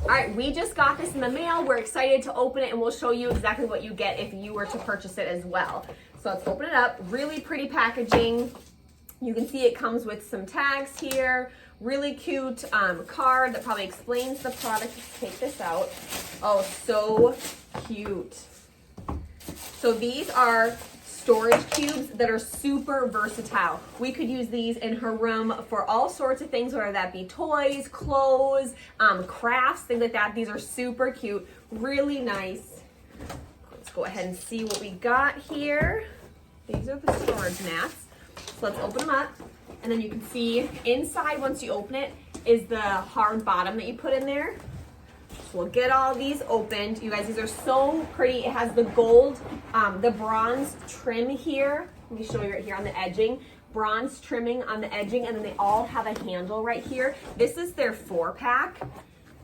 All right, we just got this in the mail. We're excited to open it and we'll show you exactly what you get if you were to purchase it as well. So let's open it up. Really pretty packaging. You can see it comes with some tags here. Really cute card that probably explains the product. Let's take this out. Oh, so cute. So these are storage cubes that are super versatile. We could use these in her room for all sorts of things, whether that be toys, clothes, crafts, things like that. These are super cute, really nice. Let's go ahead and see what we got here. These are the storage mats. So let's open them up. And then you can see inside, once you open it, is the hard bottom that you put in there. So we'll get all these opened. You guys, these are so pretty. It has the gold, the bronze trim here. Let me show you right here on the edging. Bronze trimming on the edging, and then they all have a handle right here. This is their 4-pack.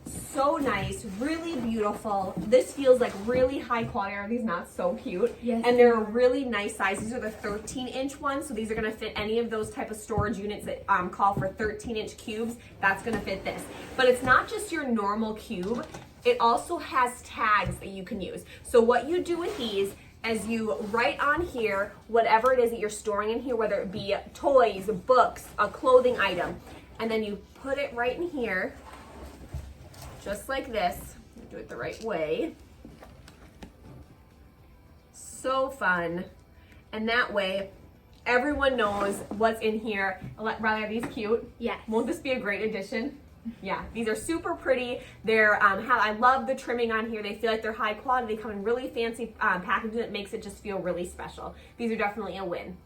So nice, really beautiful. This feels like really high quality. Are these not so cute? Yes. And they're a really nice size. These are the 13-inch ones, so these are gonna fit any of those type of storage units that call for 13-inch cubes. That's gonna fit this. But it's not just your normal cube. It also has tags that you can use. So what you do with these is you write on here whatever it is that you're storing in here, whether it be toys, books, a clothing item, and then you put it right in here. Just like this. Do it the right way. So fun. And that way, everyone knows what's in here. Riley, are these cute? Yes. Won't this be a great addition? Yeah, these are super pretty. They're I love the trimming on here. They feel like they're high quality. They come in really fancy packaging that makes it just feel really special. These are definitely a win.